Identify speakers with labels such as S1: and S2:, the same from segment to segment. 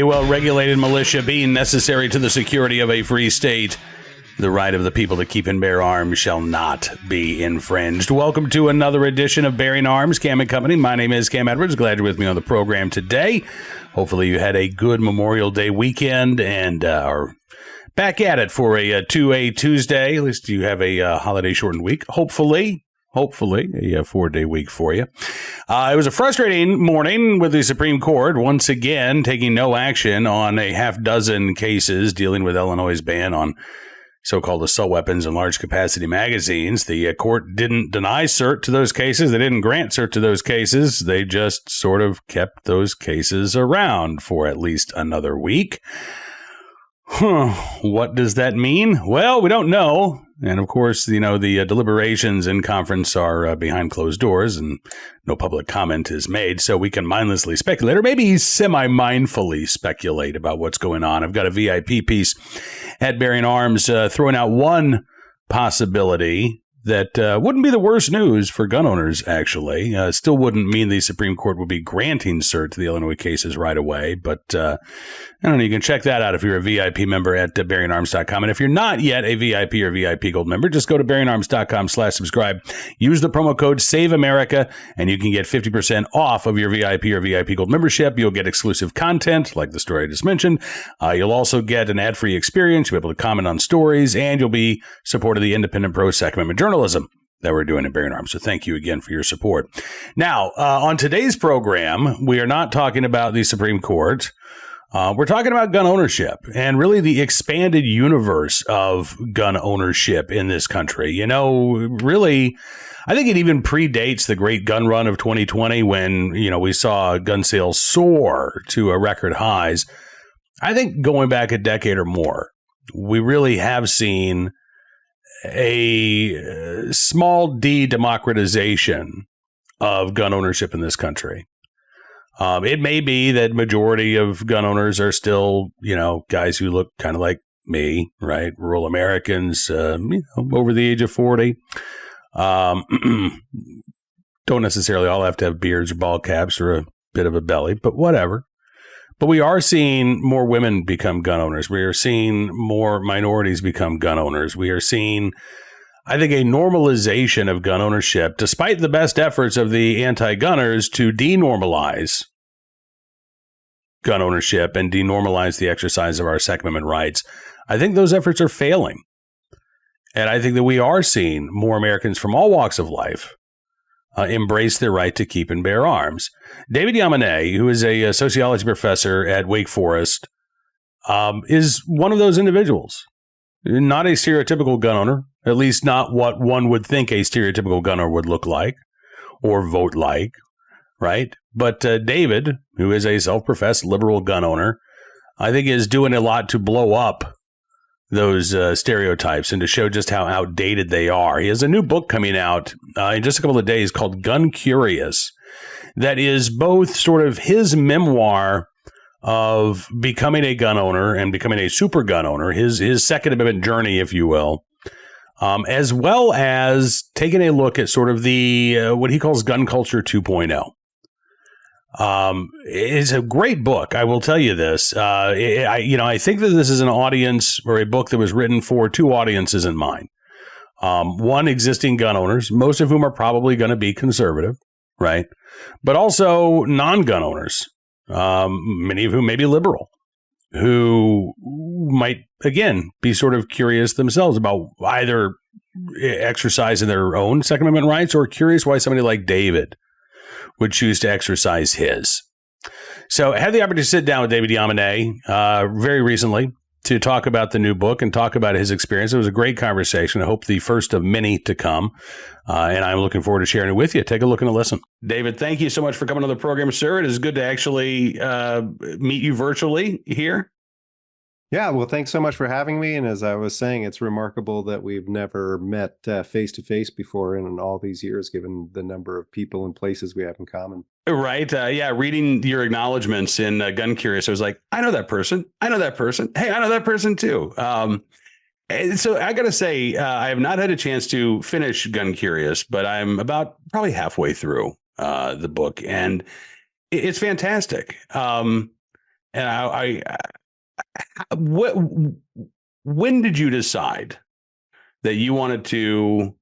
S1: well-regulated militia being necessary to the security of a free state, the right of the people to keep and bear arms shall not be infringed. Welcome to another edition of Bearing Arms, Cam and Company. My name is Cam Edwards. Glad you're with me on the program today. Hopefully you had a good Memorial Day weekend and are back at it for a 2A Tuesday. At least you have a holiday-shortened week. Hopefully a 4-day week for you. It was a frustrating morning with the Supreme Court once again taking no action on a half dozen cases dealing with Illinois' ban on so-called assault weapons and large-capacity magazines. The court didn't deny cert to those cases. They didn't grant cert to those cases. They just sort of kept those cases around for at least another week. What does that mean? Well, we don't know. And of course, the deliberations in conference are behind closed doors and no public comment is made. So we can mindlessly speculate or maybe semi-mindfully speculate about what's going on. I've got a VIP piece at Bearing Arms throwing out one possibility that wouldn't be the worst news for gun owners, actually. Still wouldn't mean the Supreme Court would be granting cert to the Illinois cases right away. But I don't know. You can check that out if you're a VIP member at bearingarms.com. And if you're not yet a VIP or VIP Gold member, just go to bearingarms.com/subscribe. Use the promo code SAVEAMERICA, and you can get 50% off of your VIP or VIP Gold membership. You'll get exclusive content, like the story I just mentioned. You'll also get an ad-free experience. You'll be able to comment on stories, and you'll be supporting the independent pro-Second Amendment journalism that we're doing at Bearing Arms. So thank you again for your support. Now, on today's program, we are not talking about the Supreme Court. We're talking about gun ownership and really the expanded universe of gun ownership in this country. You know, really, I think it even predates the great gun run of 2020 when, we saw gun sales soar to record highs. I think going back a decade or more, we really have seen a small de-democratization of gun ownership in this country. It may be that majority of gun owners are still, guys who look kind of like me, right? Rural Americans, over the age of 40. Don't necessarily all have to have beards or bald caps or a bit of a belly, but whatever. But we are seeing more women become gun owners. We are seeing more minorities become gun owners. We are seeing, I think, a normalization of gun ownership, despite the best efforts of the anti-gunners to denormalize gun ownership and denormalize the exercise of our Second Amendment rights. I think those efforts are failing. And I think that we are seeing more Americans from all walks of life embrace their right to keep and bear arms. David Yamane, who is a sociology professor at Wake Forest, is one of those individuals. Not a stereotypical gun owner, at least not what one would think a stereotypical gun owner would look like or vote like, right? But David, who is a self-professed liberal gun owner, I think is doing a lot to blow up those stereotypes and to show just how outdated they are. He has a new book coming out in just a couple of days called Gun Curious that is both sort of his memoir of becoming a gun owner and becoming a super gun owner, his Second Amendment journey, if you will, as well as taking a look at sort of the what he calls gun culture 2.0. It's a great book. I will tell you this. I think that this is an audience or a book that was written for two audiences in mind. One, existing gun owners, most of whom are probably going to be conservative, right? But also non-gun owners, many of whom may be liberal, who might, again, be sort of curious themselves about either exercising their own Second Amendment rights or curious why somebody like David would choose to exercise his. So I had the opportunity to sit down with David Yamane very recently to talk about the new book and talk about his experience. It was a great conversation. I hope the first of many to come. And I'm looking forward to sharing it with you. Take a look and a listen. David, thank you so much for coming on the program, sir. It is good to actually meet you virtually here.
S2: Yeah, well, thanks so much for having me. And as I was saying, it's remarkable that we've never met face to face before in all these years, given the number of people and places we have in common.
S1: Right. Yeah. Reading your acknowledgments in Gun Curious, I was like, I know that person. I know that person. Hey, I know that person, too. And so I got to say, I have not had a chance to finish Gun Curious, but I'm about probably halfway through the book, and it's fantastic. And And what, when did you decide that you wanted to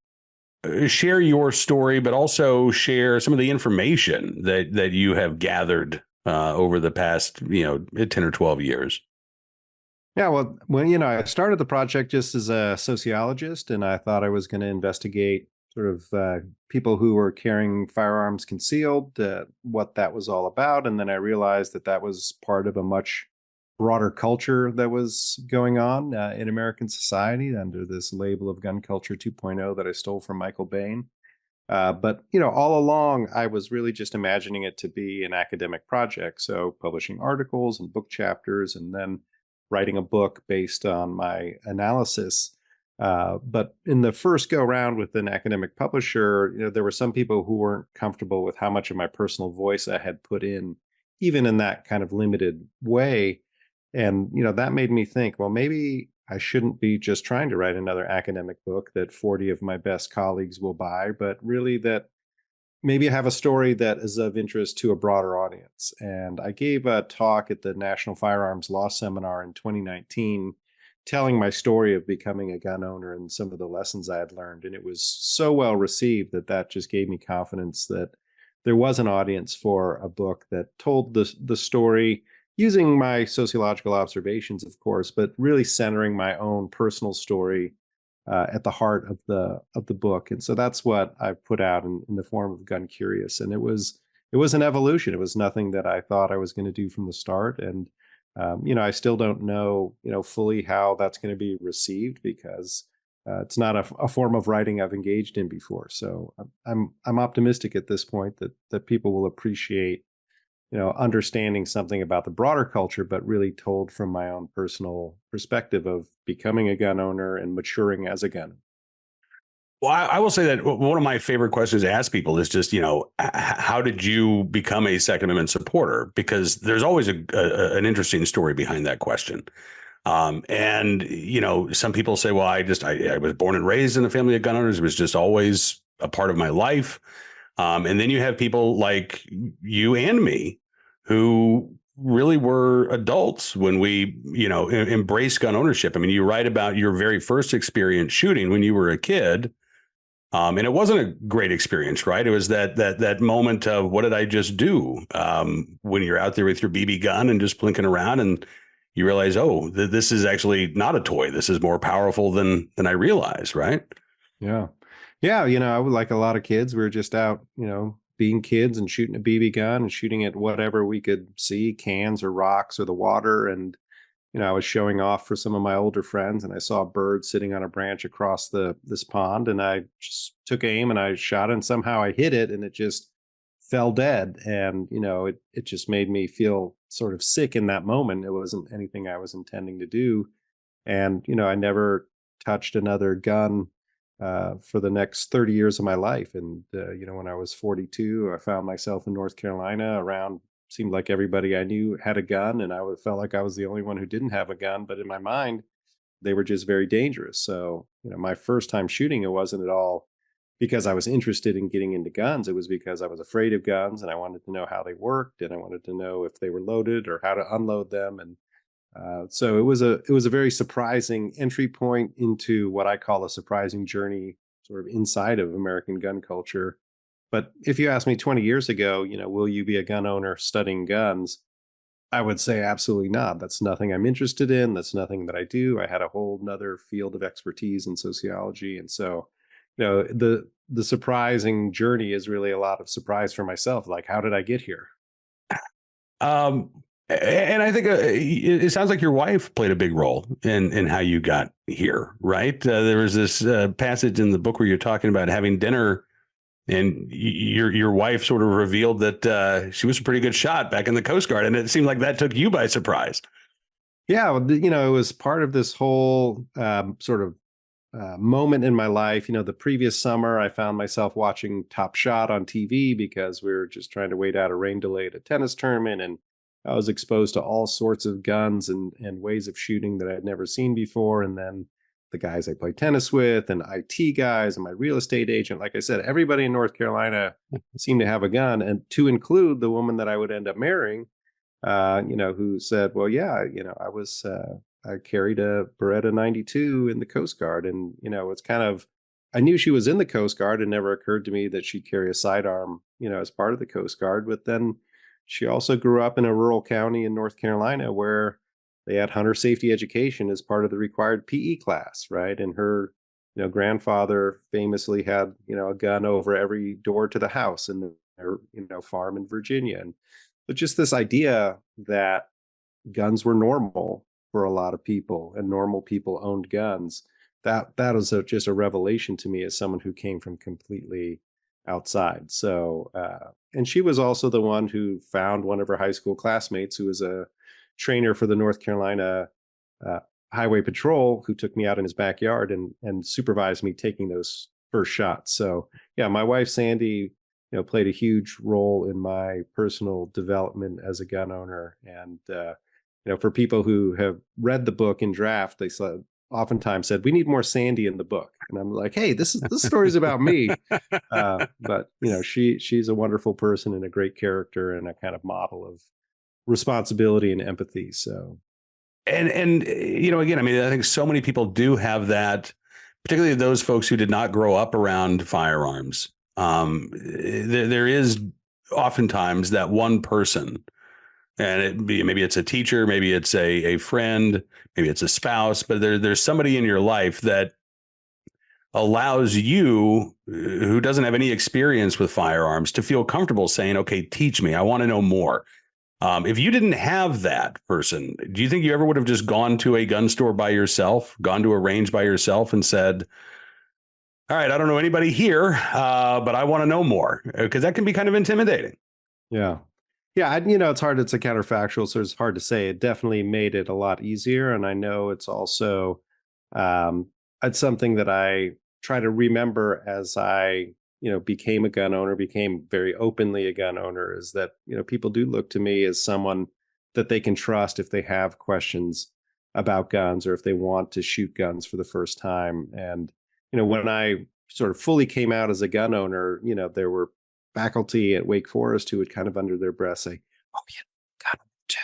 S1: share your story, but also share some of the information that you have gathered over the past, 10 or 12 years?
S2: Yeah, well, I started the project just as a sociologist, and I thought I was going to investigate sort of people who were carrying firearms concealed, what that was all about. And then I realized that that was part of a much broader culture that was going on in American society under this label of gun culture 2.0 that I stole from Michael Bain. But all along, I was really just imagining it to be an academic project. So publishing articles and book chapters, and then writing a book based on my analysis. But in the first go round with an academic publisher, there were some people who weren't comfortable with how much of my personal voice I had put in, even in that kind of limited way. And that made me think, well, maybe I shouldn't be just trying to write another academic book that 40 of my best colleagues will buy, but really that maybe I have a story that is of interest to a broader audience. And I gave a talk at the National Firearms Law Seminar in 2019, telling my story of becoming a gun owner and some of the lessons I had learned. And it was so well received that just gave me confidence that there was an audience for a book that told the story using my sociological observations, of course, but really centering my own personal story at the heart of the book. And so that's what I put out in the form of Gun Curious. And it was an evolution. It was nothing that I thought I was going to do from the start. And I still don't know fully how that's going to be received, because it's not a form of writing I've engaged in before. So I'm optimistic at this point that people will appreciate understanding something about the broader culture, but really told from my own personal perspective of becoming a gun owner and maturing as a gun.
S1: Well, I will say that one of my favorite questions to ask people is just, how did you become a Second Amendment supporter? Because there's always an interesting story behind that question. And, some people say, well, I was born and raised in a family of gun owners. It was just always a part of my life. And then you have people like you and me who really were adults when we, embraced gun ownership. I mean, you write about your very first experience shooting when you were a kid. And it wasn't a great experience, right? It was that moment of, what did I just do? When you're out there with your BB gun and just blinking around, and you realize, oh, this is actually not a toy. This is more powerful than I realized, right?
S2: Yeah. Yeah. I would, like a lot of kids, we were just out, being kids and shooting a BB gun and shooting at whatever we could see, cans or rocks or the water. And, I was showing off for some of my older friends, and I saw a bird sitting on a branch across this pond, and I just took aim and I shot it, and somehow I hit it and it just fell dead. And, it just made me feel sort of sick in that moment. It wasn't anything I was intending to do. And, I never touched another gun for the next 30 years of my life. And, when I was 42, I found myself in North Carolina around, seemed like everybody I knew had a gun. And felt like I was the only one who didn't have a gun. But in my mind, they were just very dangerous. So, my first time shooting, it wasn't at all because I was interested in getting into guns. It was because I was afraid of guns, and I wanted to know how they worked, and I wanted to know if they were loaded or how to unload them. And so it was a very surprising entry point into what I call a surprising journey, sort of inside of American gun culture. But if you asked me 20 years ago, will you be a gun owner studying guns? I would say absolutely not. That's nothing I'm interested in. That's nothing that I do. I had a whole nother field of expertise in sociology. And so, the surprising journey is really a lot of surprise for myself. Like, how did I get here?
S1: Um, and I think it sounds like your wife played a big role in how you got here, right? There was this passage in the book where you're talking about having dinner, and your wife sort of revealed that she was a pretty good shot back in the Coast Guard, and it seemed like that took you by surprise.
S2: Yeah, well, it was part of this whole sort of moment in my life. The previous summer, I found myself watching Top Shot on TV because we were just trying to wait out a rain delay at a tennis tournament. And I was exposed to all sorts of guns and ways of shooting that I had never seen before. And then the guys I play tennis with, and IT guys, and my real estate agent, like I said, everybody in North Carolina seemed to have a gun, and to include the woman that I would end up marrying. who said, well, yeah, I carried a Beretta 92 in the Coast Guard. And, it's kind of, I knew she was in the Coast Guard. It never occurred to me that she'd carry a sidearm, as part of the Coast Guard. But then she also grew up in a rural county in North Carolina where they had hunter safety education as part of the required PE class, right? And her, grandfather famously had, a gun over every door to the house in their, farm in Virginia. And but just this idea that guns were normal for a lot of people and normal people owned guns, that was just a revelation to me as someone who came from completely outside. So and she was also the one who found one of her high school classmates who was a trainer for the North Carolina uh, highway patrol, who took me out in his backyard and supervised me taking those first shots. So yeah, my wife Sandy, played a huge role in my personal development as a gun owner. And for people who have read the book in draft, they oftentimes said, we need more Sandy in the book. And I'm like, hey, this story's about me. But she's a wonderful person and a great character and a kind of model of responsibility and empathy. So
S1: And again, I mean, I think so many people do have that, particularly those folks who did not grow up around firearms. There is oftentimes that one person, and maybe it's a teacher, maybe it's a friend, maybe it's a spouse, but there's somebody in your life that allows you, who doesn't have any experience with firearms, to feel comfortable saying, okay, teach me. I want to know more. If you didn't have that person, do you think you ever would have just gone to a gun store by yourself, gone to a range by yourself and said, all right, I don't know anybody here, but I want to know more? Because that can be kind of intimidating.
S2: yeah. Yeah, it's hard. It's a counterfactual, so it's hard to say. It definitely made it a lot easier, and I know it's also it's something that I try to remember as I, became a gun owner, became very openly a gun owner. Is that people do look to me as someone that they can trust if they have questions about guns or if they want to shoot guns for the first time. And when I sort of fully came out as a gun owner, there were faculty at Wake Forest who would kind of under their breath say, "Oh, yeah, gun too."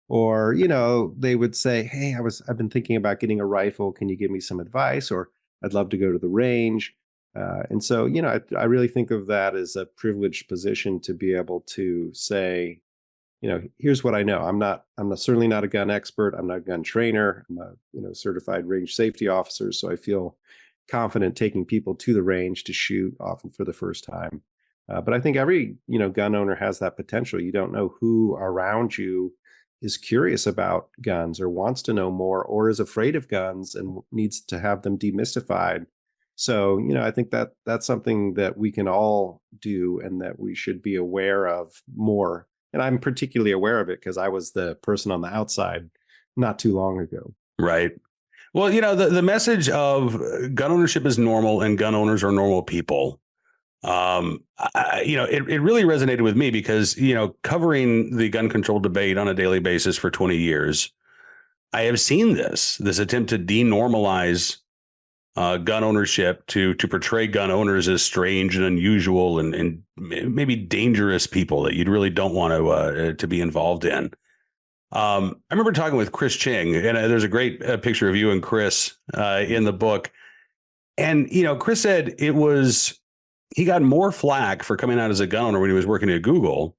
S2: Or, they would say, "Hey, I've been thinking about getting a rifle. Can you give me some advice?" Or, "I'd love to go to the range." And so, I really think of that as a privileged position to be able to say, here's what I know. I'm certainly not a gun expert. I'm not a gun trainer. I'm a, certified range safety officer. So I feel confident taking people to the range to shoot, often for the first time. But I think every, gun owner has that potential. You don't know who around you is curious about guns or wants to know more or is afraid of guns and needs to have them demystified. So, I think that that's something that we can all do and that we should be aware of more. And I'm particularly aware of it because I was the person on the outside not too long ago.
S1: Right. Well, the message of gun ownership is normal and gun owners are normal people. It really resonated with me because, covering the gun control debate on a daily basis for 20 years, I have seen this attempt to denormalize gun ownership, to portray gun owners as strange and unusual and maybe dangerous people that you really don't want to be involved in. I remember talking with Chris Ching, and there's a great picture of you and Chris in the book. And, Chris said he got more flack for coming out as a gun owner when he was working at Google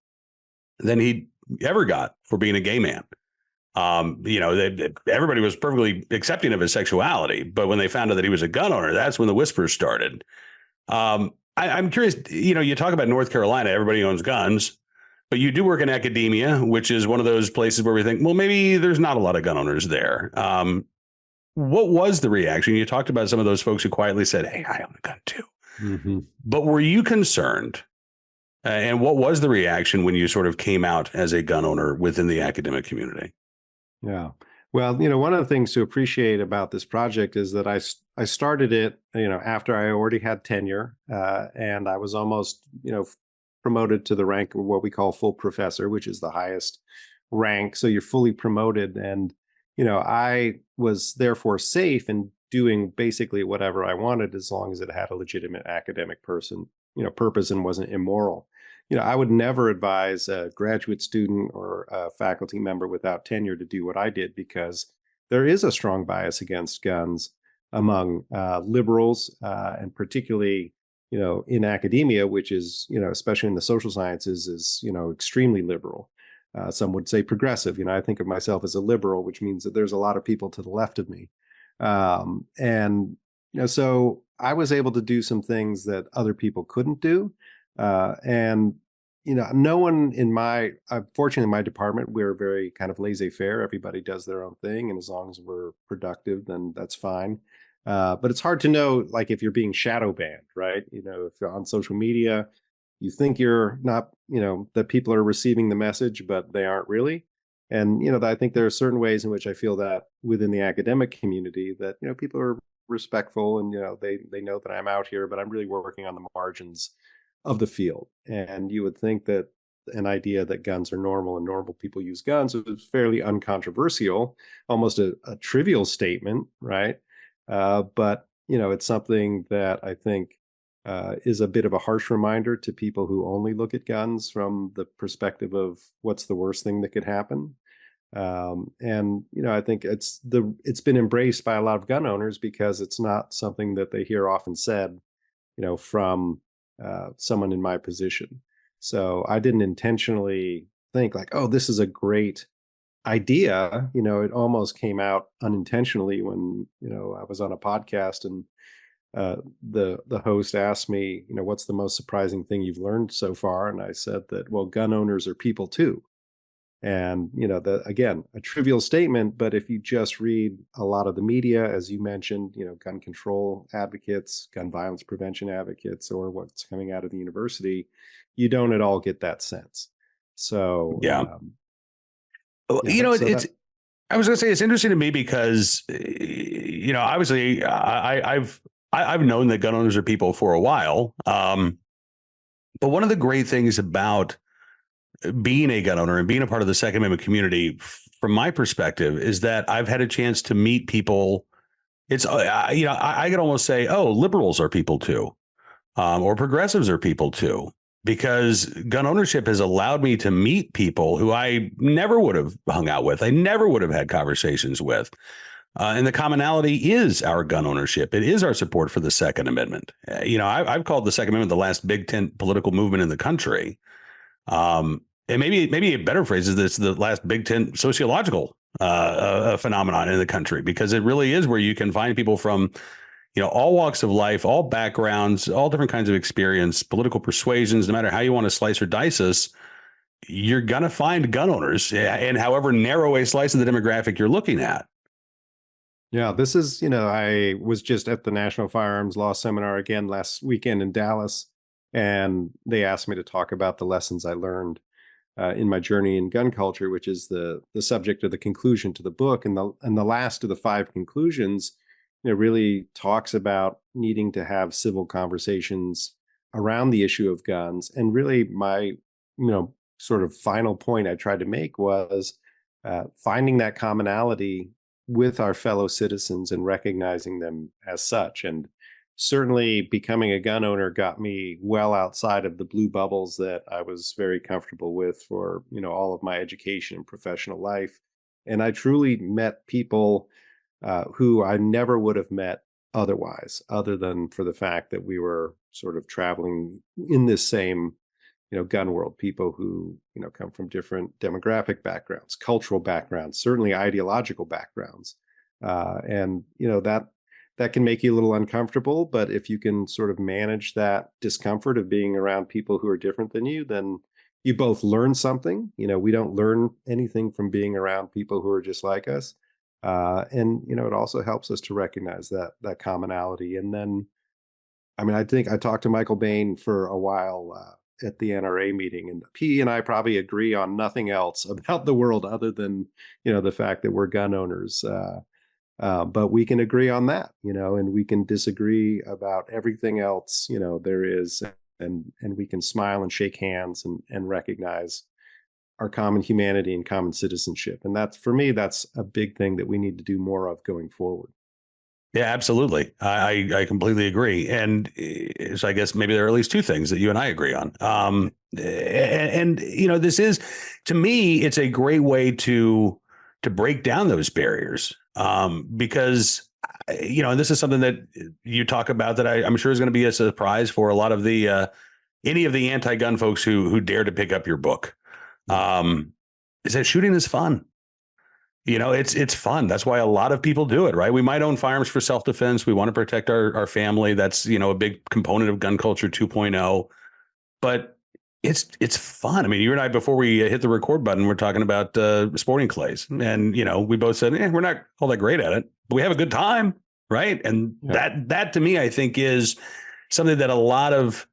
S1: than he ever got for being a gay man. Everybody was perfectly accepting of his sexuality, but when they found out that he was a gun owner, that's when the whispers started. I'm curious, you talk about North Carolina, everybody owns guns, but you do work in academia, which is one of those places where we think, well, maybe there's not a lot of gun owners there. What was the reaction? You talked about some of those folks who quietly said, hey, I own a gun too. Mm-hmm. But were you concerned? And what was the reaction when you sort of came out as a gun owner within the academic community?
S2: Yeah. Well, one of the things to appreciate about this project is that I started it, after I already had tenure, and I was almost, promoted to the rank of what we call full professor, which is the highest rank. So you're fully promoted. And, I was therefore safe in doing basically whatever I wanted as long as it had a legitimate academic purpose and wasn't immoral. I would never advise a graduate student or a faculty member without tenure to do what I did, because there is a strong bias against guns among liberals, and particularly, in academia, which is, especially in the social sciences, is, extremely liberal. Some would say progressive. I think of myself as a liberal, which means that there's a lot of people to the left of me. And, so I was able to do some things that other people couldn't do. And no one fortunately in my department, we're very kind of laissez-faire. Everybody does their own thing. And as long as we're productive, then that's fine. But it's hard to know, like, if you're being shadow banned, right? If you're on social media, you think you're not, that people are receiving the message, but they aren't really. And, I think there are certain ways in which I feel that within the academic community that, people are respectful, and, they know that I'm out here, but I'm really working on the margins of the field. And you would think that an idea that guns are normal and normal people use guns is fairly uncontroversial, almost a trivial statement, right? But it's something that I think is a bit of a harsh reminder to people who only look at guns from the perspective of what's the worst thing that could happen. And I think it's been embraced by a lot of gun owners because it's not something that they hear often said, from someone in my position. So I didn't intentionally think like, oh, this is a great idea. It almost came out unintentionally when, I was on a podcast, and the host asked me, what's the most surprising thing you've learned so far? And I said that, well, gun owners are people too. And, again, a trivial statement, but if you just read a lot of the media, as you mentioned, gun control advocates, gun violence prevention advocates, or what's coming out of the university, you don't at all get that sense. So,
S1: Yeah.
S2: so
S1: It's,
S2: that,
S1: I was going to say, it's interesting to me because, obviously I've known that gun owners are people for a while. But one of the great things about being a gun owner and being a part of the Second Amendment community, from my perspective, is that I've had a chance to meet people. It's, I could almost say, oh, liberals are people too, or progressives are people too, because gun ownership has allowed me to meet people who I never would have hung out with. I never would have had conversations with. And the commonality is our gun ownership. It is our support for the Second Amendment. I've called the Second Amendment the last big tent political movement in the country. And maybe a better phrase is this: the last big tent sociological phenomenon in the country, because it really is where you can find people from, all walks of life, all backgrounds, all different kinds of experience, political persuasions. No matter how you want to slice or dice us, you're gonna find gun owners, and however narrow a slice of the demographic you're looking at.
S2: yeah, this is, I was just at the National Firearms Law Seminar again last weekend in Dallas, and they asked me to talk about the lessons I learned in my journey in gun culture, which is the subject of the conclusion to the book. And the last of the 5 conclusions, really talks about needing to have civil conversations around the issue of guns. And really, my sort of final point I tried to make was finding that commonality with our fellow citizens and recognizing them as such. And certainly becoming a gun owner got me well outside of the blue bubbles that I was very comfortable with for, all of my education and professional life. And I truly met people who I never would have met otherwise, other than for the fact that we were sort of traveling in this same, gun world. People who, come from different demographic backgrounds, cultural backgrounds, certainly ideological backgrounds. And, that can make you a little uncomfortable, but if you can sort of manage that discomfort of being around people who are different than you, then you both learn something. We don't learn anything from being around people who are just like us. And, it also helps us to recognize that commonality. And then, I mean, I think I talked to Michael Bain for a while at the NRA meeting, and he and I probably agree on nothing else about the world other than, the fact that we're gun owners. But we can agree on that, and we can disagree about everything else, there is, and we can smile and shake hands and recognize our common humanity and common citizenship. And that's, for me, that's a big thing that we need to do more of going forward.
S1: Yeah, absolutely. I completely agree. And so I guess maybe there are at least 2 things that you and I agree on. And this is, to me, it's a great way to break down those barriers, because and this is something that you talk about that I'm sure is going to be a surprise for a lot of the any of the anti-gun folks who dare to pick up your book. Is that shooting is fun. It's fun. That's why a lot of people do it, right? We might own firearms for self-defense. We want to protect our family. That's, a big component of gun culture 2.0. But it's fun. I mean, you and I, before we hit the record button, we're talking about sporting clays. And, we both said, we're not all that great at it, but we have a good time, right? And that to me, I think, is something that a lot of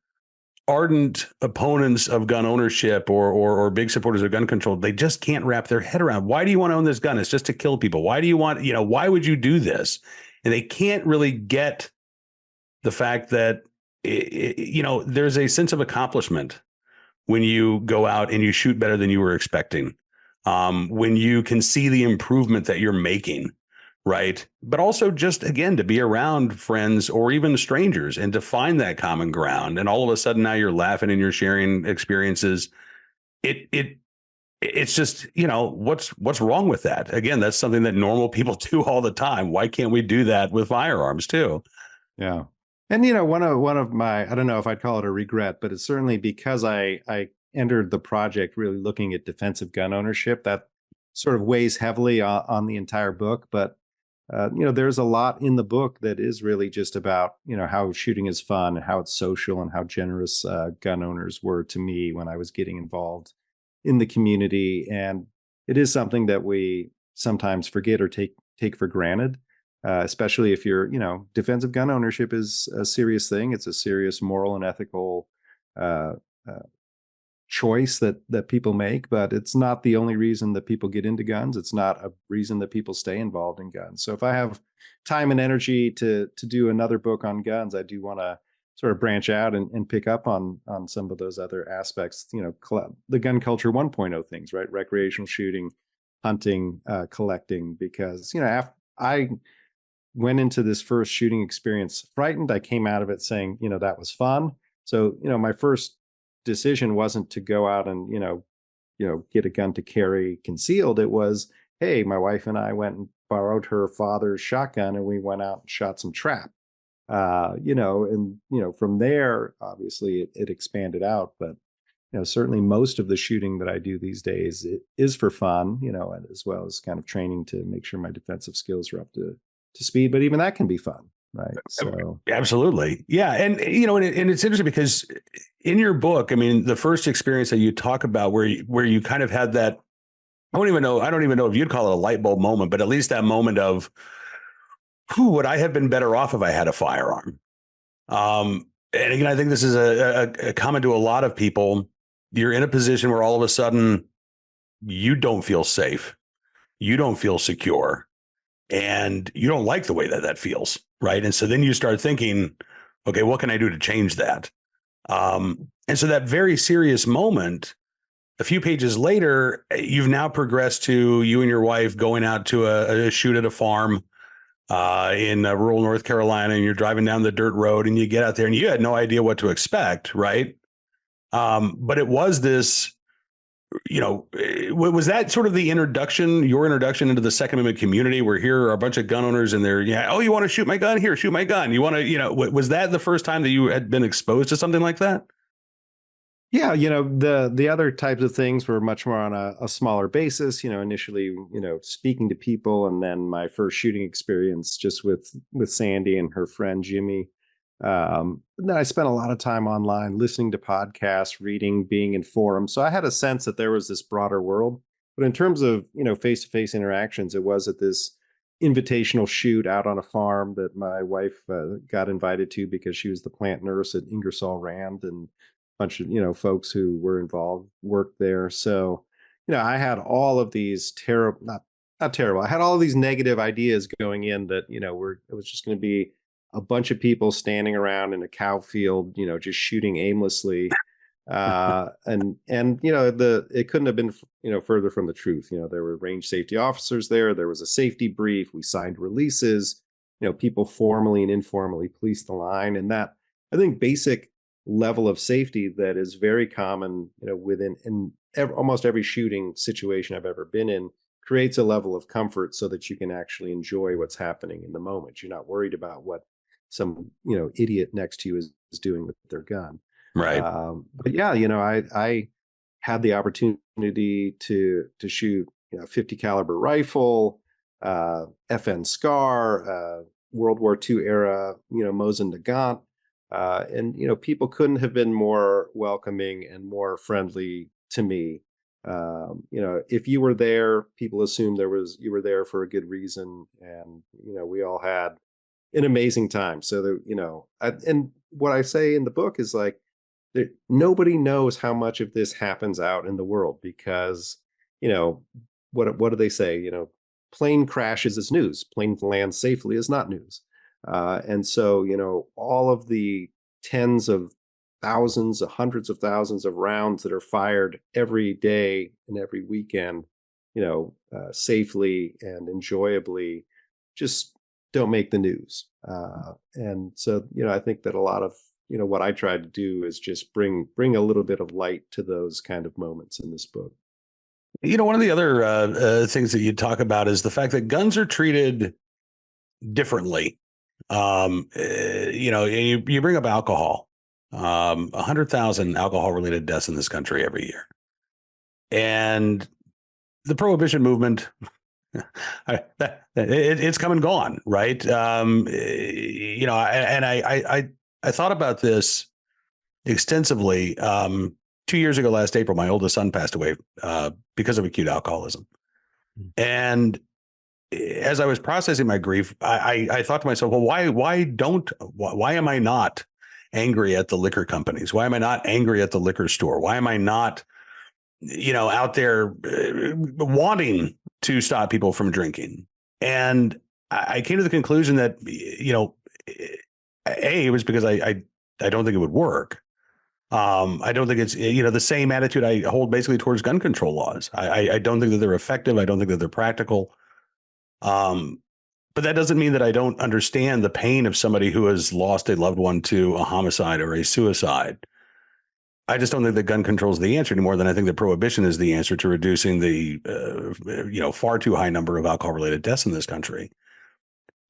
S1: ardent opponents of gun ownership or big supporters of gun control, they just can't wrap their head around. Why do you want to own this gun? It's just to kill people. Why do you want, why would you do this? And they can't really get the fact that, there's a sense of accomplishment when you go out and you shoot better than you were expecting. When you can see the improvement that you're making. Right. But also just, again, to be around friends or even strangers and to find that common ground. And all of a sudden now you're laughing and you're sharing experiences. It's just, what's wrong with that? Again, that's something that normal people do all the time. Why can't we do that with firearms too?
S2: Yeah. And, one of my, I don't know if I'd call it a regret, but it's certainly because I entered the project really looking at defensive gun ownership, that sort of weighs heavily on the entire book. But there's a lot in the book that is really just about, how shooting is fun and how it's social and how generous gun owners were to me when I was getting involved in the community. And it is something that we sometimes forget or take for granted, especially if you're, defensive gun ownership is a serious thing. It's a serious moral and ethical choice that people make, but it's not the only reason that people get into guns. It's not a reason that people stay involved in guns. So if I have time and energy to do another book on guns, I do want to sort of branch out and pick up on some of those other aspects, the gun culture 1.0 things, right? Recreational shooting, hunting, collecting, because, I went into this first shooting experience frightened. I came out of it saying, that was fun. So, my first decision wasn't to go out and get a gun to carry concealed. It was, hey, my wife and I went and borrowed her father's shotgun and we went out and shot some trap. From there, obviously it expanded out, but certainly most of the shooting that I do these days, it is for fun, as well as kind of training to make sure my defensive skills are up to speed, but even that can be fun. Right. So
S1: absolutely. Yeah. And, and it's interesting because in your book, I mean, the first experience that you talk about where you kind of had that, I don't even know if you'd call it a light bulb moment, but at least that moment of, would I have been better off if I had a firearm? And again, I think this is a comment to a lot of people. You're in a position where all of a sudden you don't feel safe. You don't feel secure. And you don't like the way that feels, right? And so then you start thinking, okay, what can I do to change that? And so that very serious moment, a few pages later, you've now progressed to you and your wife going out to a shoot at a farm in rural North Carolina, and you're driving down the dirt road and you get out there and you had no idea what to expect, right? But it was this, was that sort of your introduction into the Second Amendment community, where here are a bunch of gun owners and they're, oh, you want to shoot my gun? Here, shoot my gun. You want to, was that the first time that you had been exposed to something like that?
S2: Yeah, the other types of things were much more on a smaller basis, initially, speaking to people, and then my first shooting experience just with Sandy and her friend Jimmy. Then I spent a lot of time online listening to podcasts, reading, being in forums. So I had a sense that there was this broader world. But in terms of, face-to-face interactions, it was at this invitational shoot out on a farm that my wife got invited to because she was the plant nurse at Ingersoll Rand, and a bunch of, folks who were involved worked there. So, I had all of these not terrible. I had all of these negative ideas going in that, it was just going to be a bunch of people standing around in a cow field, just shooting aimlessly. And it couldn't have been, further from the truth. There were range safety officers there. There was a safety brief. We signed releases. People formally and informally policed the line. And that, I think, basic level of safety that is very common, within almost every shooting situation I've ever been in, creates a level of comfort so that you can actually enjoy what's happening in the moment. You're not worried about what some, idiot next to you is doing with their gun.
S1: Right.
S2: But yeah, I had the opportunity to shoot, 50 caliber rifle, FN Scar, World War II era, Mosin Nagant. And, people couldn't have been more welcoming and more friendly to me. If you were there, people assumed you were there for a good reason. And, we all had an amazing time. So that, and what I say in the book is like, nobody knows how much of this happens out in the world because, you know, what do they say? Plane crashes is news. Plane lands safely is not news. And so, all of the tens of thousands, hundreds of thousands of rounds that are fired every day and every weekend, safely and enjoyably, just don't make the news. And so, I think that a lot of what I tried to do is just bring a little bit of light to those kind of moments in this book.
S1: One of the other things that you talk about is the fact that guns are treated differently. You bring up alcohol. 100,000 alcohol-related deaths in this country every year, and the prohibition movement. It's come and gone, right? I thought about this extensively. 2 years ago, last April, my oldest son passed away because of acute alcoholism. And as I was processing my grief, I thought to myself, well, why am I not angry at the liquor companies? Why am I not angry at the liquor store? Why am I not, out there wanting to stop people from drinking? And I came to the conclusion that, it was because I don't think it would work. I don't think it's, the same attitude I hold basically towards gun control laws. I don't think that they're effective. I don't think that they're practical. But that doesn't mean that I don't understand the pain of somebody who has lost a loved one to a homicide or a suicide. I just don't think that gun control is the answer anymore than I think that prohibition is the answer to reducing the, far too high number of alcohol-related deaths in this country.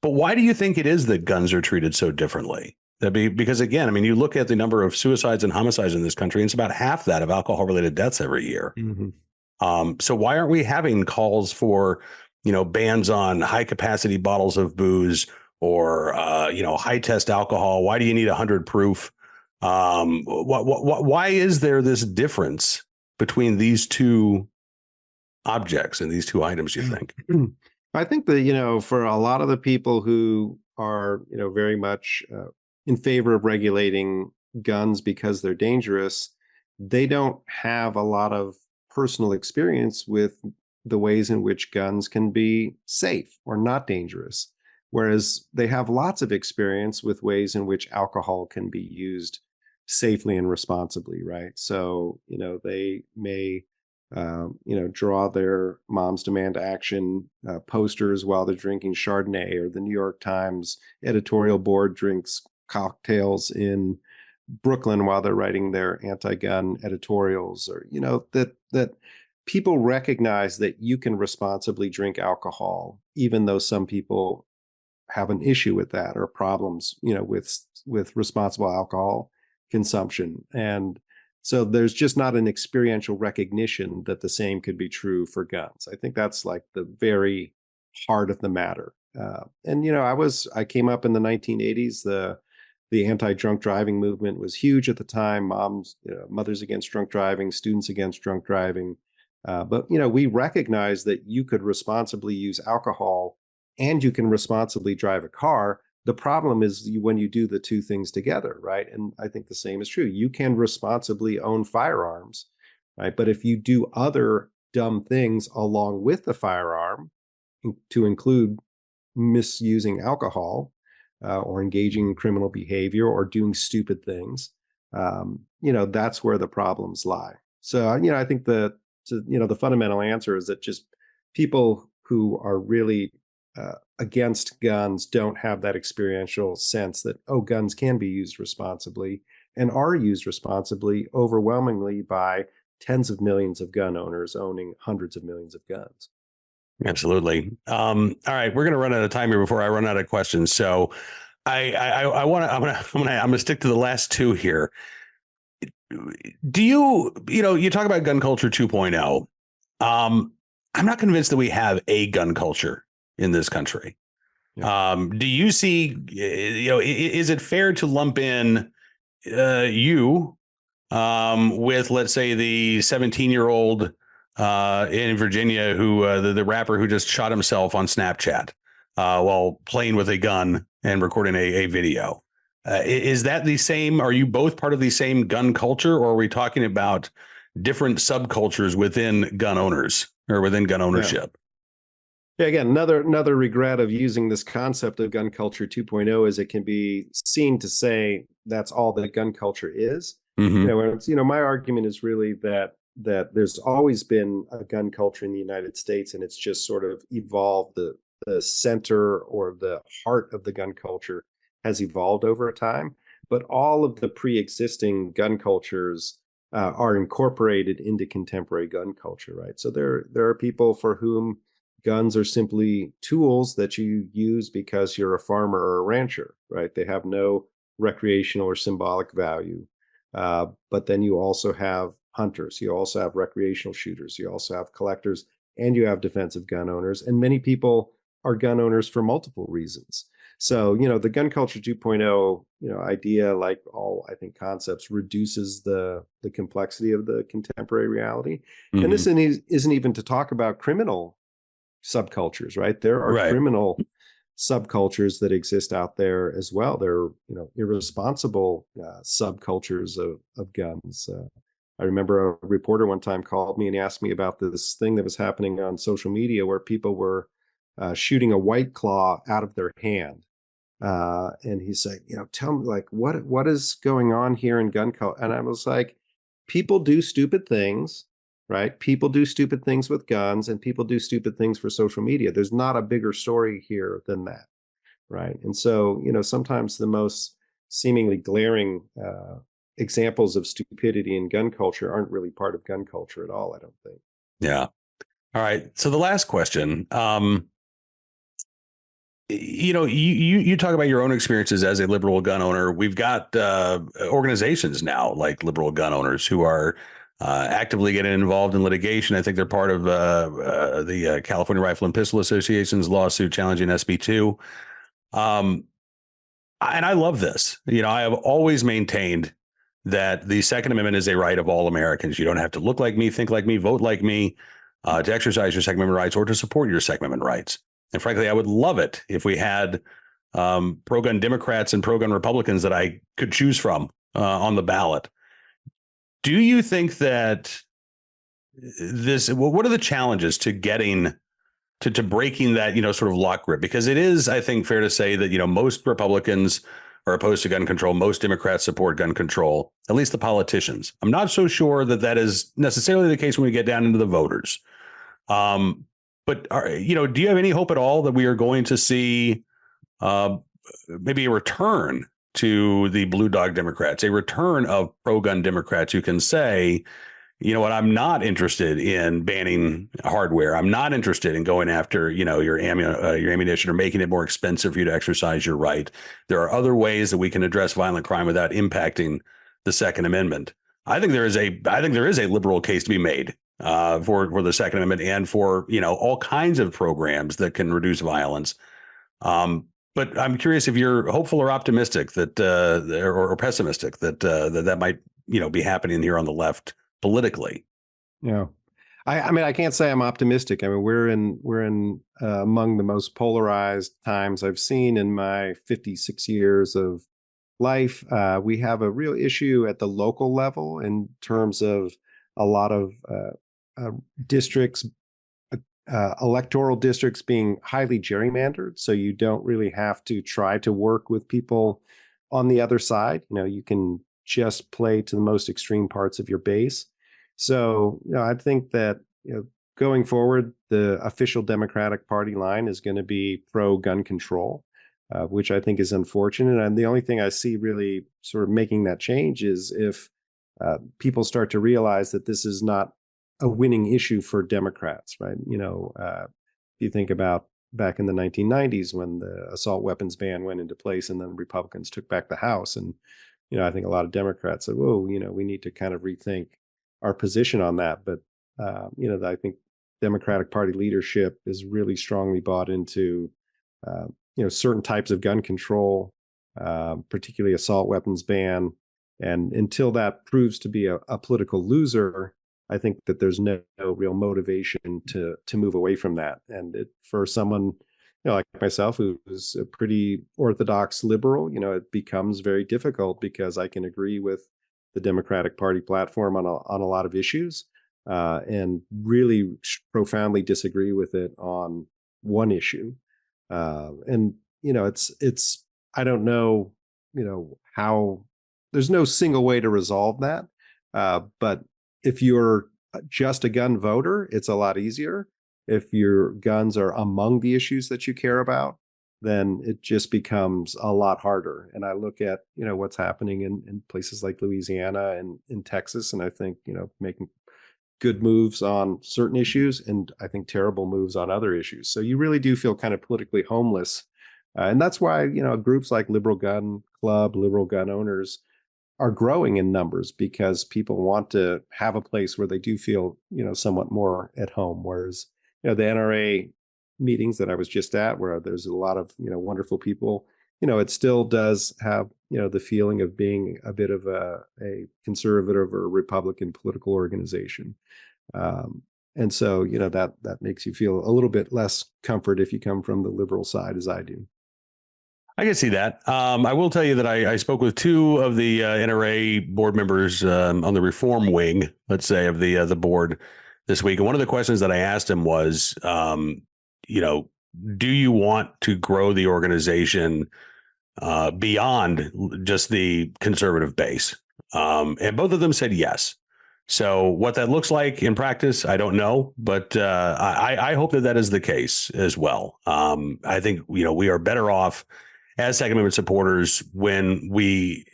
S1: But why do you think it is that guns are treated so differently? Because again, I mean, you look at the number of suicides and homicides in this country, and it's about half that of alcohol-related deaths every year. Mm-hmm. So why aren't we having calls for, bans on high-capacity bottles of booze or, high-test alcohol? Why do you need 100 proof? Why is there this difference between these two objects and these two items, you think?
S2: I think that, for a lot of the people who are, very much in favor of regulating guns because they're dangerous, they don't have a lot of personal experience with the ways in which guns can be safe or not dangerous. Whereas they have lots of experience with ways in which alcohol can be used safely and responsibly, right? So, they may, draw their Moms Demand Action posters while they're drinking Chardonnay, or the New York Times editorial board drinks cocktails in Brooklyn while they're writing their anti-gun editorials, or, that people recognize that you can responsibly drink alcohol, even though some people have an issue with that or problems, with responsible alcohol consumption. And so there's just not an experiential recognition that the same could be true for guns. I think that's like the very heart of the matter. And I came up in the 1980s. The anti-drunk driving movement was huge at the time. Mothers Against Drunk Driving, Students Against Drunk Driving. But we recognize that you could responsibly use alcohol and you can responsibly drive a car. The problem is when you do the two things together, right? And I think the same is true. You can responsibly own firearms, right? But if you do other dumb things along with the firearm, to include misusing alcohol or engaging in criminal behavior or doing stupid things, that's where the problems lie. So, I think the fundamental answer is that just people who are really against guns don't have that experiential sense that, guns can be used responsibly. and are used responsibly overwhelmingly by tens of millions of gun owners owning hundreds of millions of guns.
S1: Absolutely. All right, we're going to run out of time here before I run out of questions. So I want to I'm gonna stick to the last two here. Do you talk about gun culture 2.0? I'm not convinced that we have a gun culture in this country. Do you see, is it fair to lump in you with, let's say, the 17-year-old in Virginia who the rapper who just shot himself on Snapchat while playing with a gun and recording a video? Is that the same? Are you both part of the same gun culture, or are we talking about different subcultures within gun owners or within gun ownership?
S2: Yeah, again, another regret of using this concept of gun culture 2.0 is it can be seen to say that's all that gun culture is.
S1: Mm-hmm.
S2: My argument is really that there's always been a gun culture in the United States, and it's just sort of evolved. The center or the heart of the gun culture has evolved over time, but all of the pre-existing gun cultures are incorporated into contemporary gun culture, right? So there are people for whom guns are simply tools that you use because you're a farmer or a rancher, right? They have no recreational or symbolic value. But then you also have hunters, you also have recreational shooters, you also have collectors, and you have defensive gun owners. And many people are gun owners for multiple reasons. So, the gun culture 2.0, idea, like all, I think, concepts, reduces the complexity of the contemporary reality.
S1: Mm-hmm.
S2: And this isn't even to talk about criminal subcultures, right? There are
S1: Right.
S2: criminal subcultures that exist out there as well. There are, irresponsible subcultures of guns. I remember a reporter one time called me and he asked me about this thing that was happening on social media where people were shooting a White Claw out of their hand. And he's like, tell me, like, what is going on here in gun culture? And I was like, people do stupid things, right? People do stupid things with guns, and people do stupid things for social media. There's not a bigger story here than that, right? And so, sometimes the most seemingly glaring examples of stupidity in gun culture aren't really part of gun culture at all, I don't think.
S1: Yeah. All right. So the last question, you talk about your own experiences as a liberal gun owner. We've got organizations now like liberal gun owners who are actively getting involved in litigation. I think they're part of the California Rifle and Pistol Association's lawsuit challenging SB2. And I love this. I have always maintained that the Second Amendment is a right of all Americans. You don't have to look like me, think like me, vote like me to exercise your Second Amendment rights or to support your Second Amendment rights. And frankly, I would love it if we had pro-gun Democrats and pro-gun Republicans that I could choose from on the ballot. Do you think that what are the challenges to getting to breaking that, sort of lock grip? Because it is, I think, fair to say that, most Republicans are opposed to gun control. Most Democrats support gun control, at least the politicians. I'm not so sure that that is necessarily the case when we get down into the voters. But do you have any hope at all that we are going to see maybe a return to the blue dog Democrats, a return of pro-gun Democrats who can say, you know what, I'm not interested in banning hardware. I'm not interested in going after, your ammunition or making it more expensive for you to exercise your right. There are other ways that we can address violent crime without impacting the Second Amendment. I think there is a liberal case to be made for the Second Amendment and for, all kinds of programs that can reduce violence. But I'm curious if you're hopeful or optimistic that or pessimistic that might, be happening here on the left politically.
S2: Yeah. I mean, I can't say I'm optimistic. I mean, we're in among the most polarized times I've seen in my 56 years of life. We have a real issue at the local level in terms of a lot of districts, electoral districts being highly gerrymandered. So you don't really have to try to work with people on the other side. You can just play to the most extreme parts of your base. So, I think that, going forward, the official Democratic Party line is going to be pro-gun control. which I think is unfortunate. And the only thing I see really sort of making that change is if people start to realize that this is not a winning issue for Democrats, right? If you think about back in the 1990s when the assault weapons ban went into place and then Republicans took back the House. And, I think a lot of Democrats said, whoa, we need to kind of rethink our position on that. But, I think Democratic Party leadership is really strongly bought into, certain types of gun control, particularly assault weapons ban. And until that proves to be a political loser, I think that there's no real motivation to move away from that. And for someone, like myself, who's a pretty orthodox liberal, it becomes very difficult because I can agree with the Democratic Party platform on a lot of issues, and really profoundly disagree with it on one issue. And it's I don't know, how there's no single way to resolve that. But if you're just a gun voter, it's a lot easier. If your guns are among the issues that you care about, then it just becomes a lot harder. And I look at, what's happening in places like Louisiana and in Texas, and I think, making good moves on certain issues and I think terrible moves on other issues. So you really do feel kind of politically homeless. And that's why, groups like Liberal Gun Club, Liberal Gun Owners are growing in numbers because people want to have a place where they do feel, somewhat more at home. Whereas, the NRA meetings that I was just at, where there's a lot of, wonderful people, it still does have, the feeling of being a bit of a conservative or Republican political organization. And so, that makes you feel a little bit less comfort if you come from the liberal side, as I do.
S1: I can see that. I will tell you that I spoke with two of the NRA board members on the reform wing, let's say, of the board this week. And one of the questions that I asked him was, do you want to grow the organization beyond just the conservative base? And both of them said yes. So what that looks like in practice, I don't know, but I hope that is the case as well. I think, we are better off as Second Amendment supporters when we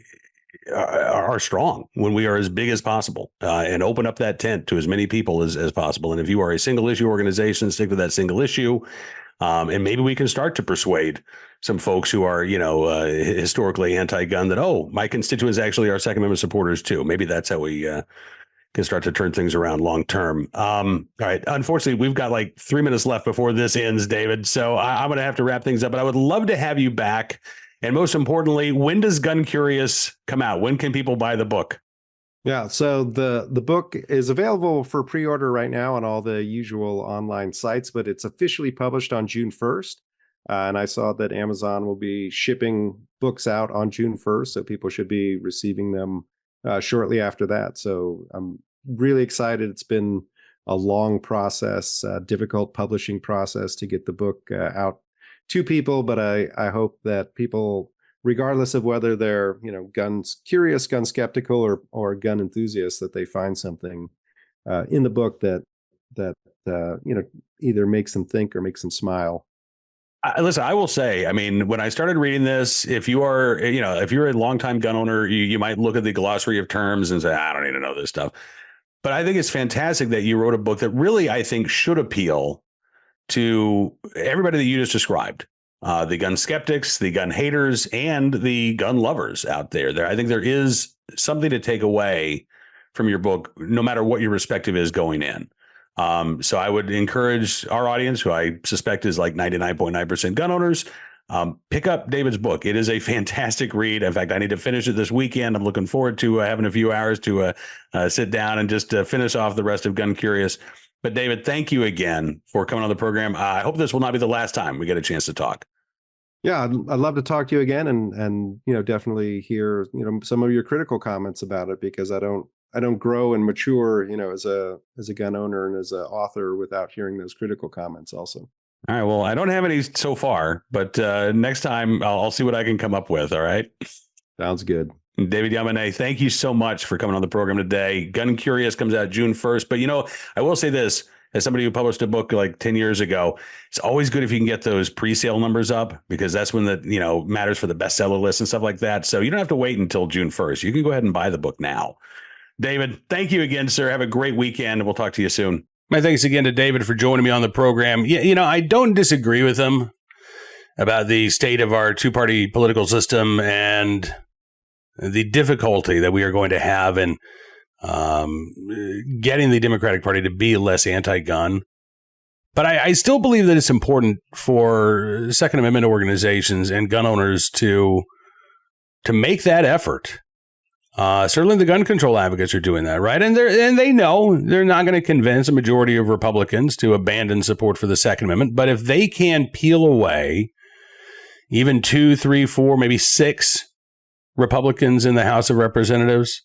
S1: are strong, when we are as big as possible, and open up that tent to as many people as possible. And if you are a single issue organization, stick to that single issue. And maybe we can start to persuade some folks who are, historically anti-gun that, my constituents actually are Second Amendment supporters too. Maybe that's how we can start to turn things around long term. All right. Unfortunately, we've got like 3 minutes left before this ends, David. So I'm going to have to wrap things up, but I would love to have you back. And most importantly, when does Gun Curious come out? When can people buy the book?
S2: Yeah, so the book is available for pre-order right now on all the usual online sites, but it's officially published on June 1st. And I saw that Amazon will be shipping books out on June 1st, so people should be receiving them shortly after that. So I'm really excited. It's been a long process, difficult publishing process to get the book out to people, but I hope that people, regardless of whether they're, gun curious, gun skeptical, or gun enthusiasts, that they find something in the book that either makes them think or makes them smile.
S1: Listen, I will say, when I started reading this, if you are, if you're a longtime gun owner, you might look at the glossary of terms and say, I don't need to know this stuff. But I think it's fantastic that you wrote a book that really, I think, should appeal to everybody that you just described. The gun skeptics, the gun haters, and the gun lovers out there. I think there is something to take away from your book, no matter what your perspective is going in. So I would encourage our audience, who I suspect is like 99.9% gun owners, pick up David's book. It is a fantastic read. In fact, I need to finish it this weekend. I'm looking forward to having a few hours to sit down and just finish off the rest of Gun Curious. But David, thank you again for coming on the program. I hope this will not be the last time we get a chance to talk.
S2: Yeah, I'd love to talk to you again, and definitely hear some of your critical comments about it, because I don't grow and mature as a gun owner and as an author without hearing those critical comments also.
S1: All right. Well, I don't have any so far, but next time I'll see what I can come up with. All right.
S2: Sounds good.
S1: David Yamane, thank you so much for coming on the program today. Gun Curious comes out June 1st. But, I will say this. as somebody who published a book like 10 years ago, it's always good if you can get those pre-sale numbers up, because that's when the, matters for the bestseller list and stuff like that. So you don't have to wait until June 1st. You can go ahead and buy the book now. David, thank you again, sir. Have a great weekend. We'll talk to you soon. My thanks again to David for joining me on the program. I don't disagree with him about the state of our two-party political system and the difficulty that we are going to have in getting the Democratic Party to be less anti-gun. But I still believe that it's important for Second Amendment organizations and gun owners to make that effort. Certainly the gun control advocates are doing that, right? And they know they're not going to convince a majority of Republicans to abandon support for the Second Amendment. But if they can peel away even 2, 3, 4, maybe 6 Republicans in the House of Representatives,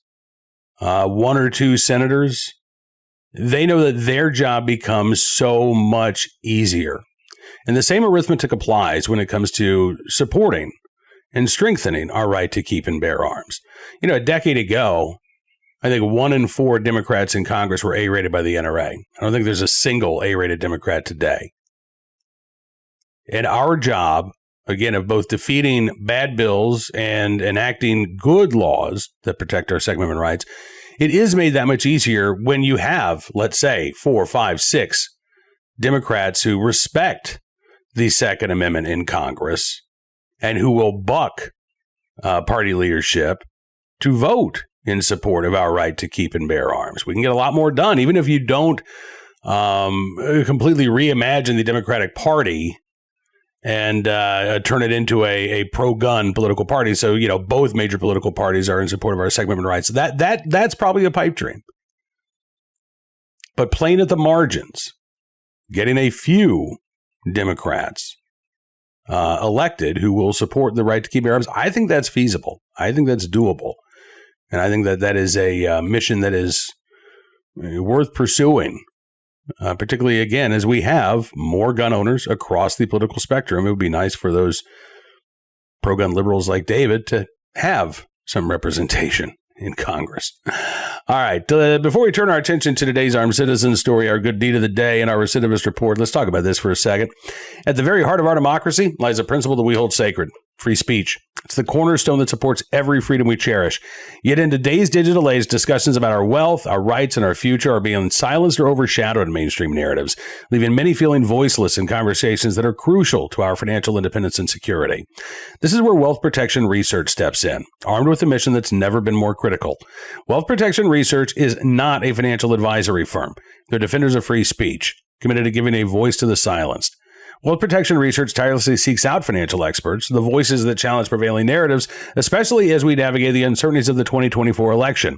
S1: 1 or 2 senators, they know that their job becomes so much easier. And the same arithmetic applies when it comes to supporting and strengthening our right to keep and bear arms. A decade ago, I think 1 in 4 Democrats in Congress were A-rated by the NRA. I don't think there's a single A-rated Democrat today. And our job, again, of both defeating bad bills and enacting good laws that protect our Second Amendment rights, it is made that much easier when you have, let's say, 4, 5, 6 Democrats who respect the Second Amendment in Congress and who will buck party leadership to vote in support of our right to keep and bear arms. We can get a lot more done, even if you don't completely reimagine the Democratic Party and turn it into a pro-gun political party. So, both major political parties are in support of our Second Amendment rights. That's probably a pipe dream. But playing at the margins, getting a few Democrats elected who will support the right to keep arms, I think that's feasible. I think that's doable. And I think that is a mission that is worth pursuing, particularly, again, as we have more gun owners across the political spectrum. It would be nice for those pro-gun liberals like David to have some representation in Congress. All right. Before we turn our attention to today's Armed Citizen story, our good deed of the day, and our recidivist report, let's talk about this for a second. At the very heart of our democracy lies a principle that we hold sacred: free speech. It's the cornerstone that supports every freedom we cherish. Yet in today's digital age, discussions about our wealth, our rights, and our future are being silenced or overshadowed in mainstream narratives, leaving many feeling voiceless in conversations that are crucial to our financial independence and security. This is where Wealth Protection Research steps in, armed with a mission that's never been more critical. Wealth Protection Research is not a financial advisory firm. They're defenders of free speech, committed to giving a voice to the silenced. Wealth Protection Research tirelessly seeks out financial experts, the voices that challenge prevailing narratives, especially as we navigate the uncertainties of the 2024 election.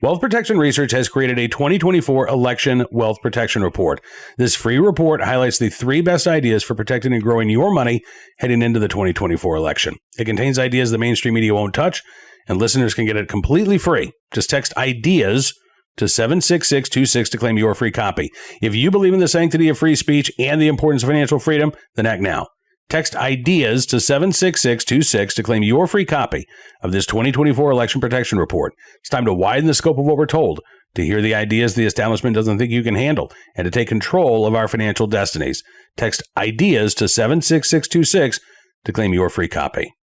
S1: Wealth Protection Research has created a 2024 Election Wealth Protection Report. This free report highlights the 3 best ideas for protecting and growing your money heading into the 2024 election. It contains ideas the mainstream media won't touch, and listeners can get it completely free. Just text IDEAS to 76626 to claim your free copy. If you believe in the sanctity of free speech and the importance of financial freedom, then act now. Text IDEAS to 76626 to claim your free copy of this 2024 Election Protection Report. It's time to widen the scope of what we're told, to hear the ideas the establishment doesn't think you can handle, and to take control of our financial destinies. Text IDEAS to 76626 to claim your free copy.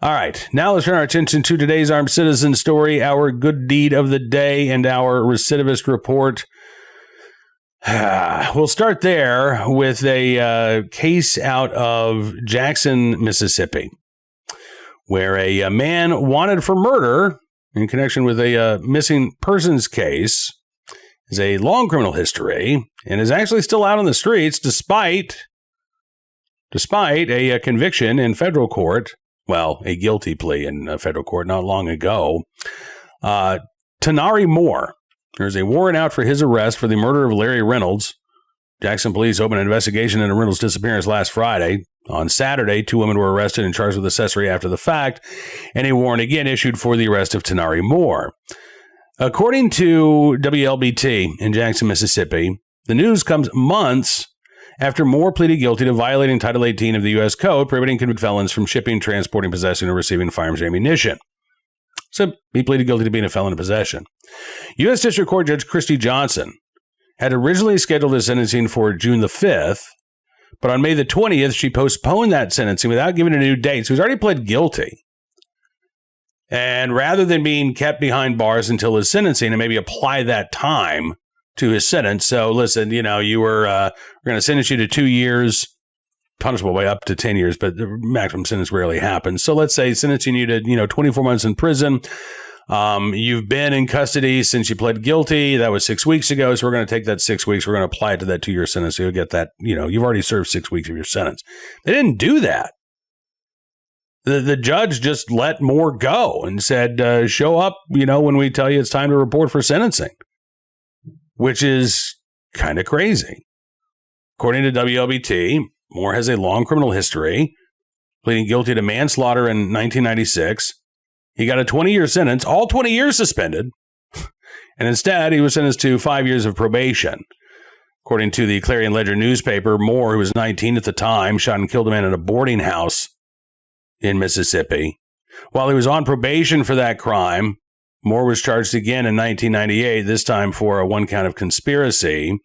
S1: All right, now let's turn our attention to today's Armed Citizen story, our good deed of the day, and our recidivist report. We'll start there with a case out of Jackson, Mississippi, where a man wanted for murder in connection with a missing persons case has a long criminal history and is actually still out on the streets despite a conviction in federal court. Well, a guilty plea in a federal court not long ago. Tanari Moore, there's a warrant out for his arrest for the murder of Larry Reynolds. Jackson police opened an investigation into Reynolds' disappearance last Friday. On Saturday, 2 women were arrested and charged with accessory after the fact, and a warrant again issued for the arrest of Tanari Moore. According to WLBT in Jackson, Mississippi, the news comes months after Moore pleaded guilty to violating Title 18 of the U.S. Code, prohibiting convicted felons from shipping, transporting, possessing, or receiving firearms or ammunition. So he pleaded guilty to being a felon in possession. U.S. District Court Judge Christy Johnson had originally scheduled his sentencing for June the 5th, but on May the 20th, she postponed that sentencing without giving a new date. So he's already pled guilty. And rather than being kept behind bars until his sentencing and maybe apply that time to his sentence. So listen, you we're going to sentence you to 2 years, punishable by up to 10 years, but the maximum sentence rarely happens. So let's say sentencing you to, 24 months in prison. You've been in custody since you pled guilty. That was 6 weeks ago. So we're going to take that 6 weeks. We're going to apply it to that 2-year sentence. So you'll get that, you've already served 6 weeks of your sentence. They didn't do that. The judge just let more go and said, show up, when we tell you it's time to report for sentencing, which is kind of crazy. According to WLBT, Moore has a long criminal history, pleading guilty to manslaughter in 1996. He got a 20-year sentence, all 20 years suspended, and instead he was sentenced to 5 years of probation. According to the Clarion Ledger newspaper, Moore, who was 19 at the time, shot and killed a man at a boarding house in Mississippi. While he was on probation for that crime, Moore was charged again in 1998, this time for one count of conspiracy.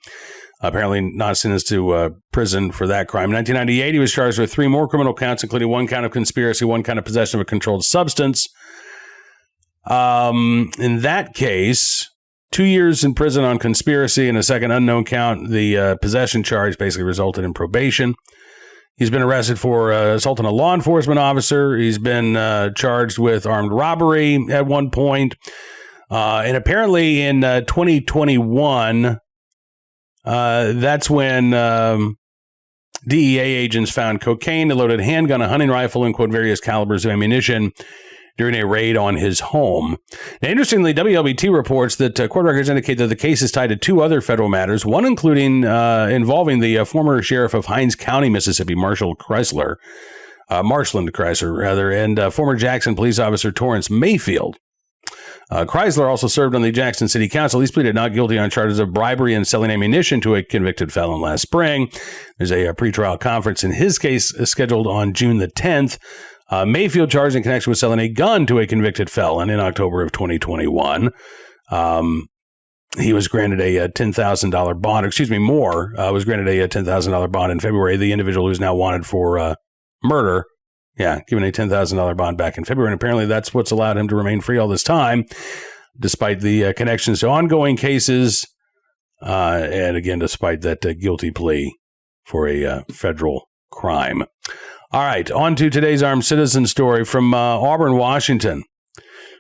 S1: Apparently not sentenced to prison for that crime. In 1998, he was charged with 3 more criminal counts, including 1 count of conspiracy, 1 count of possession of a controlled substance. In that case, 2 years in prison on conspiracy and a second unknown count. The possession charge basically resulted in probation. He's been arrested for assault on a law enforcement officer. He's been charged with armed robbery at one point. And apparently in 2021, that's when DEA agents found cocaine, a loaded handgun, a hunting rifle, and, quote, various calibers of ammunition during a raid on his home. Now, interestingly, WLBT reports that court records indicate that the case is tied to 2 other federal matters, one including involving the former sheriff of Hinds County, Mississippi, Marshland Chrysler, and former Jackson police officer Torrance Mayfield. Chrysler also served on the Jackson City Council. He's pleaded not guilty on charges of bribery and selling ammunition to a convicted felon last spring. There's a pretrial conference in his case scheduled on June the 10th. Mayfield charged in connection with selling a gun to a convicted felon in October of 2021. He was granted a $10,000 bond. Moore was granted a $10,000 bond in February. The individual who's now wanted for murder, given a $10,000 bond back in February. And apparently that's what's allowed him to remain free all this time, despite the connections to ongoing cases. And again, despite that guilty plea for a federal crime. All right, on to today's armed citizen story from Auburn, Washington,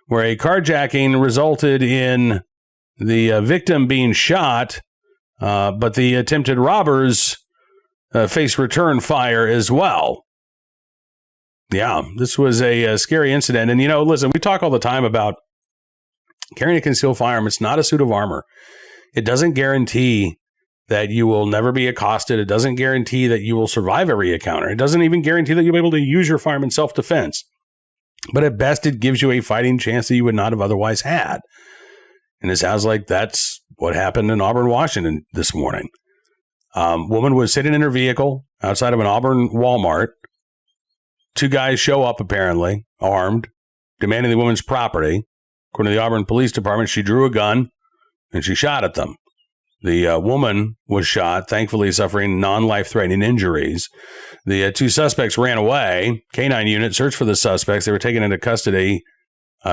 S1: where a carjacking resulted in the victim being shot, but the attempted robbers face return fire as well. Yeah, this was a scary incident. And, listen, we talk all the time about carrying a concealed firearm. It's not a suit of armor. It doesn't guarantee that you will never be accosted. It doesn't guarantee that you will survive every encounter. It doesn't even guarantee that you'll be able to use your firearm in self-defense. But at best, it gives you a fighting chance that you would not have otherwise had. And it sounds like that's what happened in Auburn, Washington this morning. Woman was sitting in her vehicle outside of an Auburn Walmart. 2 guys show up, apparently, armed, demanding the woman's property. According to the Auburn Police Department, she drew a gun and she shot at them. The woman was shot, thankfully suffering non-life-threatening injuries. The 2 suspects ran away. Canine unit searched for the suspects. They were taken into custody.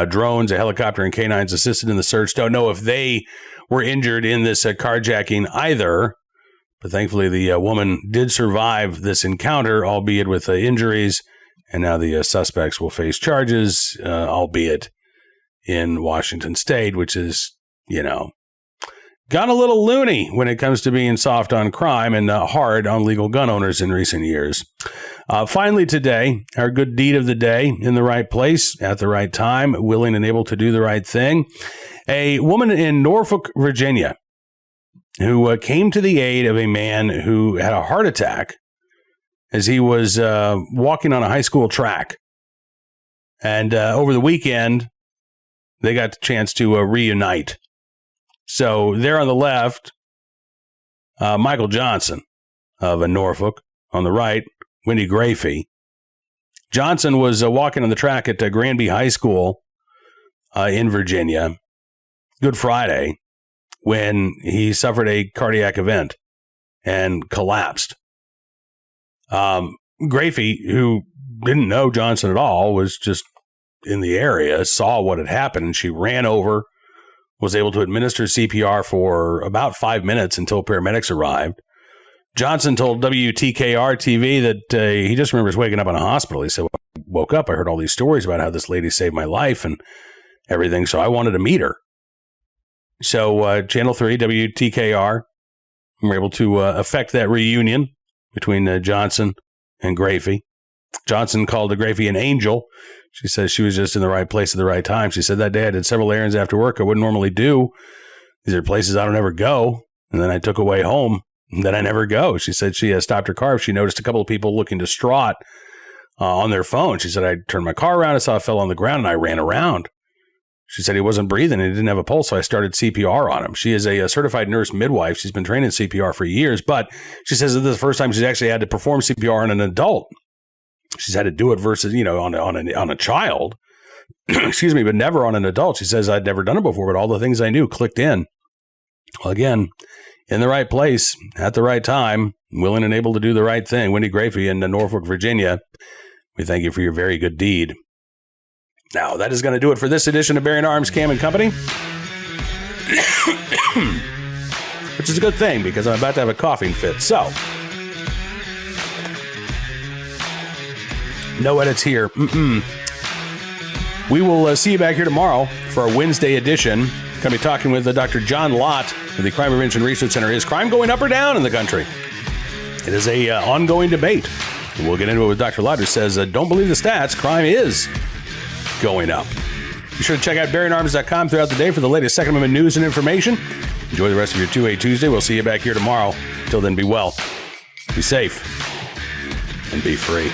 S1: Drones, a helicopter, and canines assisted in the search. Don't know if they were injured in this carjacking either. But thankfully, the woman did survive this encounter, albeit with injuries. And now the suspects will face charges, albeit in Washington State, which is, gone a little loony when it comes to being soft on crime and hard on legal gun owners in recent years. Finally today, our good deed of the day, in the right place at the right time, willing and able to do the right thing. A woman in Norfolk, Virginia, who came to the aid of a man who had a heart attack as he was walking on a high school track. And over the weekend, they got the chance to reunite. So there on the left, Michael Johnson of Norfolk. On the right, Wendy Grafey. Johnson was walking on the track at Granby High School in Virginia. Good Friday, when he suffered a cardiac event and collapsed. Grafey, who didn't know Johnson at all, was just in the area, saw what had happened, and she ran over, was able to administer CPR for about 5 minutes until paramedics arrived. Johnson told WTKR TV that he just remembers waking up in a hospital. He said, well, I woke up, I heard all these stories about how this lady saved my life and everything, so I wanted to meet her. So Channel 3, WTKR, were able to affect that reunion between Johnson and Grafey. Johnson called Grafey an angel. She says she was just in the right place at the right time. She said, that day I did several errands after work I wouldn't normally do. These are places I don't ever go. And then I took away home that I never go. She said she stopped her car. She noticed a couple of people looking distraught on their phone. She said, I turned my car around. I saw it fell on the ground and I ran around. She said he wasn't breathing and he didn't have a pulse, so I started CPR on him. She is a certified nurse midwife. She's been trained in CPR for years, but she says this is the first time she's actually had to perform CPR on an adult. She's had to do it versus, on a child, excuse me, but never on an adult. She says, I'd never done it before, but all the things I knew clicked in. Well, again, in the right place, at the right time, willing and able to do the right thing. Wendy Grafey in Norfolk, Virginia, we thank you for your very good deed. Now, that is going to do it for this edition of Bearing Arms, Cam and Company. Which is a good thing because I'm about to have a coughing fit. So, no edits here. We will see you back here tomorrow for our Wednesday edition. Going to be talking with Dr. John Lott of the Crime Prevention Research Center. Is crime going up or down in the country? It is a ongoing debate. We'll get into it with Dr. Lott, who says, don't believe the stats. Crime is going up. Be sure to check out BearingArms.com throughout the day for the latest Second Amendment news and information. Enjoy the rest of your 2A Tuesday. We'll see you back here tomorrow. Till then, be well, be safe, and be free.